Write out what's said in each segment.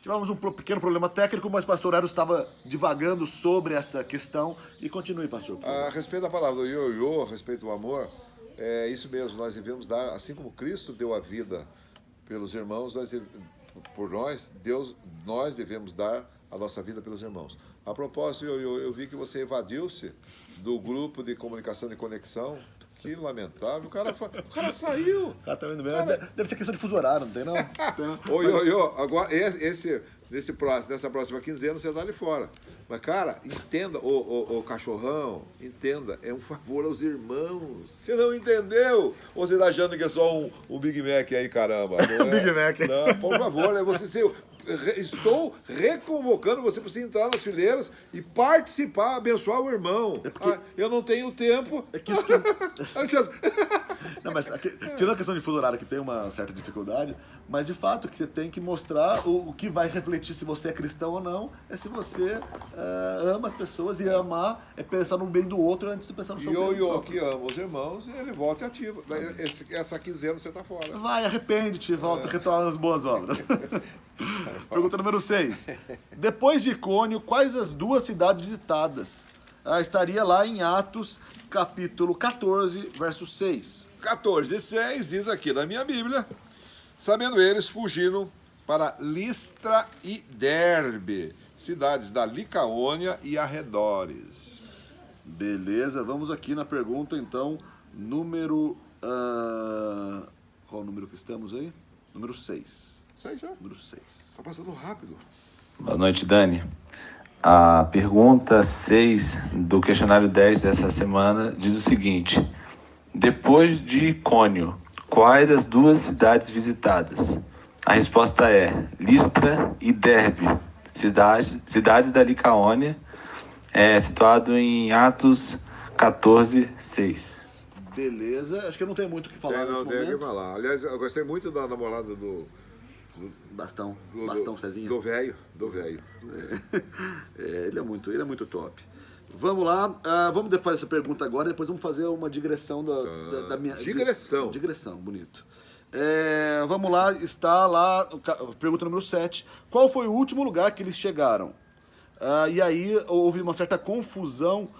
Tivemos um pequeno problema técnico, mas o pastor Eros estava divagando sobre essa questão. E continue, pastor, por favor. A respeito da palavra do ioiô, a respeito do amor, é isso mesmo, nós devemos dar, assim como Cristo deu a vida pelos irmãos, nós devemos dar a nossa vida pelos irmãos. A propósito, eu vi que você evadiu-se do grupo de comunicação de conexão. Que lamentável, o cara saiu. O cara tá vendo mesmo. Deve ser questão de fuso horário, não tem não? Agora, nessa próxima quinzena você tá ali fora. Mas, cara, entenda, o cachorrão, entenda, é um favor aos irmãos. Você não entendeu? Ou você tá achando que é só um Big Mac aí, caramba? Não é? Big Mac. Não, por favor, é você ser... Estou reconvocando você para você entrar nas fileiras e participar, abençoar o irmão. Eu não tenho tempo. É que isso que... Não, mas tirando a questão de fuso horário, que tem uma certa dificuldade, mas de fato que você tem que mostrar o que vai refletir se você é cristão ou não, é se você ama as pessoas, e amar é pensar no bem do outro antes de pensar no seu bem. E que ama os irmãos, ele volta e ativa. Essa quinzena você está fora. Vai, arrepende-te, volta a retornar nas boas obras. Pergunta número 6. Depois de Icônio, quais as 2 cidades visitadas? Estaria lá em Atos, capítulo 14, verso 6. 14:6 diz aqui na minha Bíblia: sabendo eles, fugiram para Listra e Derbe, cidades da Licaônia e arredores. Beleza, vamos aqui na pergunta, então, número... qual o número que estamos aí? Número 6. Sai já. Número 6. Tá passando rápido. Boa noite, Dani. A pergunta 6 do questionário 10 dessa semana diz o seguinte: depois de Icônio, quais as 2 cidades visitadas? A resposta é Listra e Derbe, cidades da Licaônia, situado em Atos 14:6. Beleza, acho que eu não tenho muito o que falar nesse momento. Deve falar. Aliás, eu gostei muito da namorada do Bastão Cezinha. Do velho. Ele é muito top. Vamos lá, vamos fazer essa pergunta agora, depois vamos fazer uma digressão da minha... Digressão, bonito. Vamos lá, está lá, pergunta número 7. Qual foi o último lugar que eles chegaram? E aí houve uma certa confusão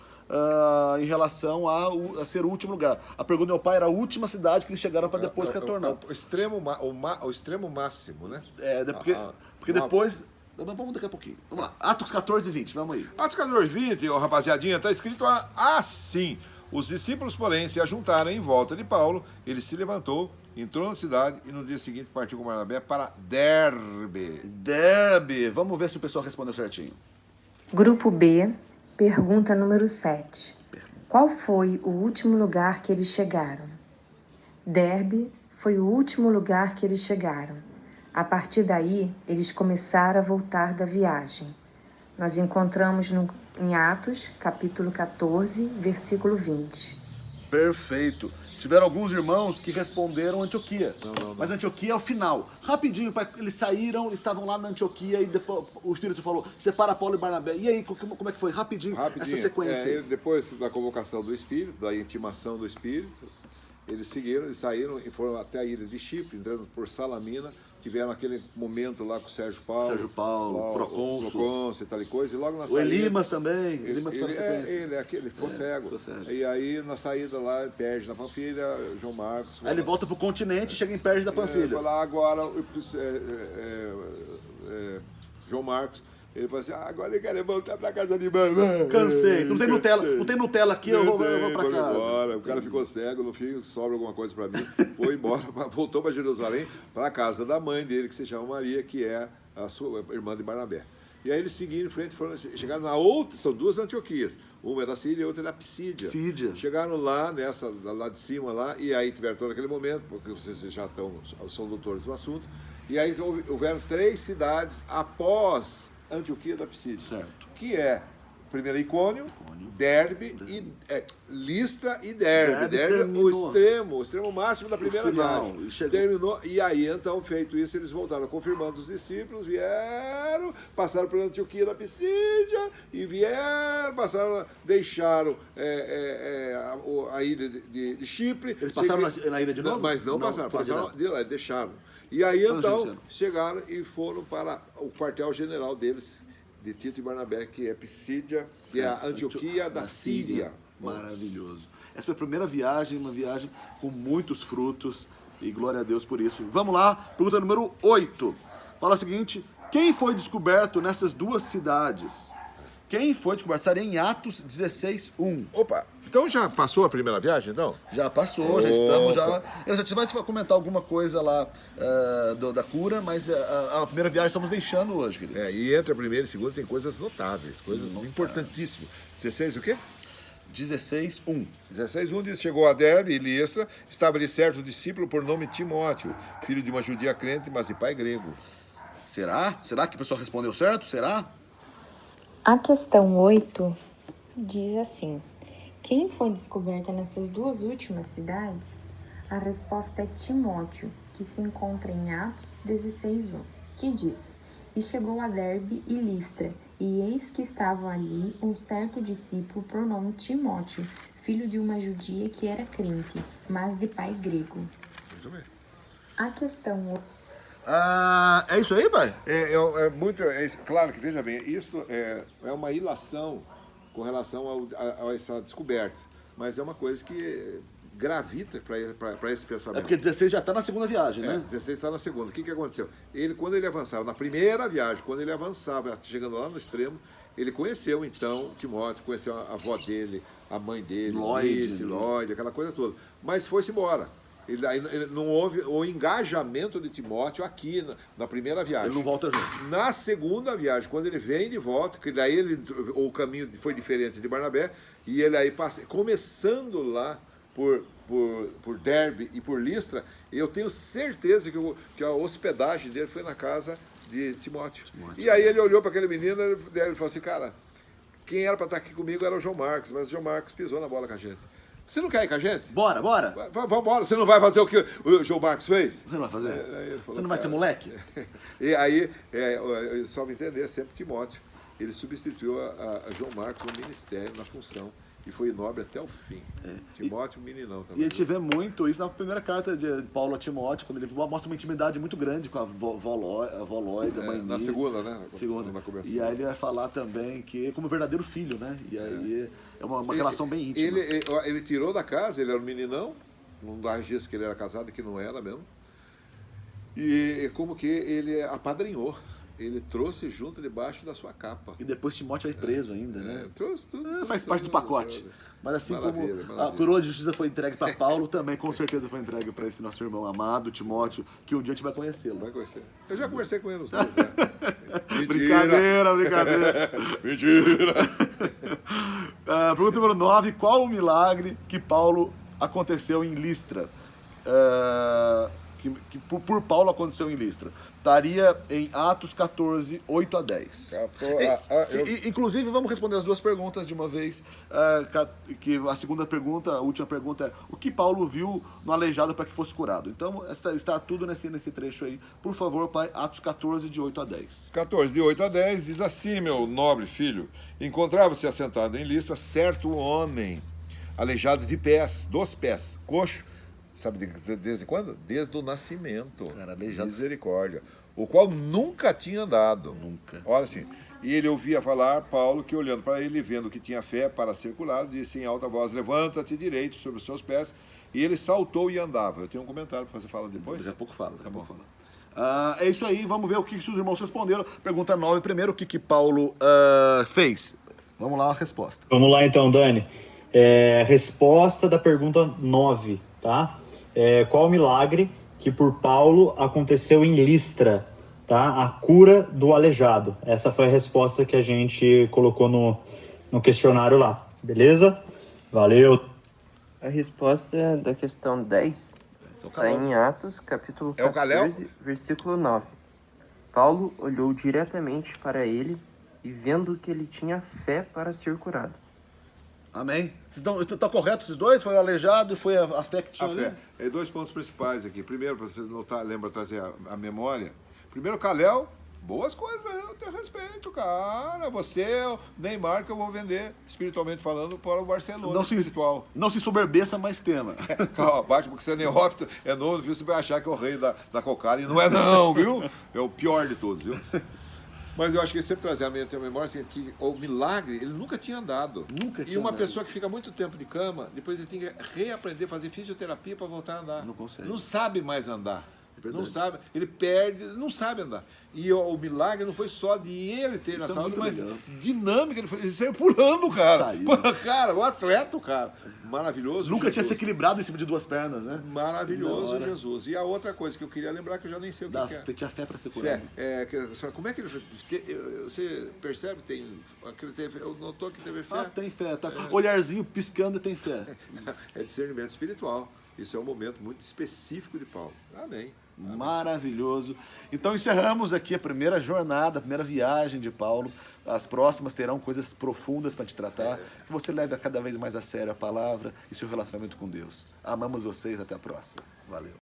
em relação a ser o último lugar. A pergunta do meu pai era a última cidade que eles chegaram para depois retornar. O extremo máximo, né? Porque depois... Vamos daqui a pouquinho. Vamos lá. Atos 14:20, vamos aí. Atos 14:20, rapaziadinha, está escrito assim: os discípulos, porém, se ajuntaram em volta de Paulo, ele se levantou, entrou na cidade e no dia seguinte partiu com Barnabé para Derbe. Vamos ver se o pessoal respondeu certinho. Grupo B, pergunta número 7. Qual foi o último lugar que eles chegaram? Derbe foi o último lugar que eles chegaram. A partir daí, eles começaram a voltar da viagem. Nós encontramos em Atos, capítulo 14, versículo 20. Perfeito. Tiveram alguns irmãos que responderam Antioquia. Não. Mas Antioquia é o final. Rapidinho, eles saíram, eles estavam lá na Antioquia e depois o Espírito falou, separa Paulo e Barnabé. E aí, como é que foi? Rapidinho. Essa sequência aí. Depois da convocação do Espírito, da intimação do Espírito, eles saíram e foram até a ilha de Chipre, entrando por Salamina. Tiveram aquele momento lá com o Sérgio Paulo, procônsul e tal e coisa. E logo na saída... O Elimas também. Ele ficou cego. E aí, na saída lá, Perge da Panfilha, João Marcos... Aí ele volta pro continente e chega em Perge da Panfilha. Lá agora, João Marcos... Ele falou assim, agora eu quero voltar pra casa de mamãe. Cansei. Não tem Nutella aqui, eu vou pra casa. Embora. O cara ficou cego, no fim sobra alguma coisa pra mim. Foi embora, voltou pra Jerusalém, pra casa da mãe dele, que se chama Maria, que é a sua irmã de Barnabé. E aí eles seguiram em frente, chegaram na outra, são 2 Antioquias. Uma era Síria e outra era Psídia. Chegaram lá, lá de cima, lá, e aí tiveram todo aquele momento, porque vocês já são doutores do assunto. E aí houveram 3 cidades após Antioquia da Psídia, certo. que é primeiro Icônio, Derbe, Listra e Derbe. Derbe o extremo máximo da primeira viagem. Terminou. E aí, então, feito isso, eles voltaram, confirmando os discípulos, vieram, passaram por Antioquia da Pisídia, e vieram, deixaram a ilha de Chipre. Eles passaram na ilha de novo? Mas não passaram de lá, deixaram. E aí, então, chegaram e foram para o quartel-general deles, de Tito e Barnabé, que é Pisídia, que é a Antioquia da Síria. Maravilhoso. Essa foi a primeira viagem, uma viagem com muitos frutos, e glória a Deus por isso. Vamos lá, pergunta número 8. Fala o seguinte: quem foi descoberto nessas duas cidades? Quem foi descoberto? Estaria em Atos 16:1. Opa! Então já passou a primeira viagem, então? Já passou, já estamos. Você vai comentar alguma coisa lá da cura, mas a primeira viagem estamos deixando hoje, querido. E entre a primeira e a segunda tem coisas notáveis, coisas importantíssimas. 16 o quê? 16:1. 16:1 diz: chegou a Derbe e Listra, estava ali certo discípulo por nome Timóteo, filho de uma judia crente, mas de pai grego. Será? Será que o pessoal respondeu certo? Será? A questão 8 diz assim: quem foi descoberta nessas duas últimas cidades? A resposta é Timóteo, que se encontra em Atos 16:1, que diz: e chegou a Derbe e Listra, e eis que estava ali um certo discípulo por nome Timóteo, filho de uma judia que era crente, mas de pai grego. Muito bem. A questão 8. É isso aí, pai? Claro que, veja bem, isso é uma ilação com relação a essa descoberta, mas é uma coisa que gravita para esse pensamento. É porque 16 já está na segunda viagem, né? 16 está na segunda. O que aconteceu? Quando ele avançava, na primeira viagem, quando ele avançava, chegando lá no extremo, ele conheceu, então, Timóteo, conheceu a avó dele, a mãe dele, Lloyd, aquela coisa toda. Mas foi-se embora. Ele não houve o engajamento de Timóteo aqui na primeira viagem. Ele não volta junto. Na segunda viagem, quando ele vem de volta, que daí o caminho foi diferente de Barnabé, e ele aí passa, começando lá por Derbe e por Listra, eu tenho certeza que a hospedagem dele foi na casa de Timóteo. E aí ele olhou para aquele menino e ele falou assim: cara, quem era para estar aqui comigo era o João Marcos, mas o João Marcos pisou na bola com a gente. Você não quer ir com a gente? Bora. Vamos embora. Você não vai fazer o que o João Marcos fez? Você não vai fazer? Você não vai ser moleque? E aí, só me entender, sempre Timóteo, ele substituiu a João Marcos no ministério, na função, e foi nobre até o fim. Timóteo, meninão também. E a gente vê muito isso na primeira carta de Paulo a Timóteo, quando ele mostra uma intimidade muito grande com a vó Lloyd, a mãe na Nise. segunda, né? Segunda. E aí ele vai falar também que como verdadeiro filho, né? E aí é uma relação bem íntima. Ele tirou da casa, ele era um meninão, não dá registro que ele era casado, que não era mesmo. E como que ele apadrinhou. Ele trouxe junto debaixo da sua capa. E depois Timóteo vai preso ainda, né? Trouxe tudo. Faz parte do pacote. Mas assim Maravilha. A coroa de justiça foi entregue para Paulo, também com certeza foi entregue para esse nosso irmão amado, Timóteo, que um dia a gente vai conhecê-lo. Vai conhecer. Eu já conversei com ele uns dois, Brincadeira. Mentira. Pergunta número 9. Qual o milagre que Paulo aconteceu em Listra? Que por Paulo aconteceu em Listra. Estaria em Atos 14, 8 a 10. Inclusive, vamos responder as duas perguntas de uma vez. Que a segunda pergunta, a última pergunta é: o que Paulo viu no aleijado para que fosse curado? Então, está tudo nesse trecho aí. Por favor, pai, Atos 14, de 8 a 10. 14, de 8 a 10, diz assim: meu nobre filho, encontrava-se assentado em Listra certo homem, aleijado de pés, dos pés, coxo. Sabe desde quando? Desde o nascimento. Era aleijado. Misericórdia. O qual nunca tinha andado. Nunca. Olha assim. E ele ouvia falar, Paulo, que olhando para ele, vendo que tinha fé para ser curado, disse em alta voz: levanta-te direito sobre os seus pés. E ele saltou e andava. Eu tenho um comentário para você falar depois. Daqui a pouco fala. É isso aí, vamos ver o que os irmãos responderam. Pergunta 9 primeiro, o que Paulo fez? Vamos lá a resposta. Vamos lá então, Dani. Resposta da pergunta 9, tá? Qual o milagre que por Paulo aconteceu em Listra, tá? A cura do aleijado. Essa foi a resposta que a gente colocou no questionário lá, beleza? Valeu! A resposta da questão 10 está em Atos, capítulo 14, versículo 9. Paulo olhou diretamente para ele e vendo que ele tinha fé para ser curado. Amém. Está correto esses dois? Foi o aleijado e foi a fé que tinha A ali? fé. É dois pontos principais aqui. Primeiro, para você notar, lembra trazer a memória. Primeiro, Kalel, boas coisas, eu tenho respeito, cara. Você, o Neymar, que eu vou vender, espiritualmente falando, para o Barcelona espiritual. Não se soberbeça, mas tema. Calma, Bate, porque você é neófito, é novo, viu? Você vai achar que é o rei da cocada, e não é não, viu? É o pior de todos, viu? Mas eu acho que ele sempre trazia a mente à memória assim, que o milagre, ele nunca tinha andado. Nunca tinha E uma andado. pessoa que fica muito tempo de cama, depois ele tem que reaprender a fazer fisioterapia para voltar a andar. Não consegue. Não sabe mais andar. Verdade. Não sabe, ele perde, não sabe andar. E o milagre não foi só de ele ter na Isso é saúde, muito mas legal. dinâmica, ele saiu pulando, cara. Saiu. Pô, cara, o atleta, cara. Maravilhoso. Nunca tinha se Jesus. equilibrado em cima de duas pernas, né? Maravilhoso, Da hora. Jesus. E a outra coisa que eu queria lembrar, que eu já nem sei o que é. Tinha fé para ser Fé, curado. como é que ele. Você percebe? Eu notou que teve fé? Ah, tem fé. Tá. Olharzinho piscando e tem fé. É discernimento espiritual. Isso é um momento muito específico de Paulo. Amém. Maravilhoso. Então encerramos aqui a primeira jornada, a primeira viagem de Paulo. As próximas terão coisas profundas para te tratar. Que você leve cada vez mais a sério a palavra e seu relacionamento com Deus. Amamos vocês, até a próxima. Valeu.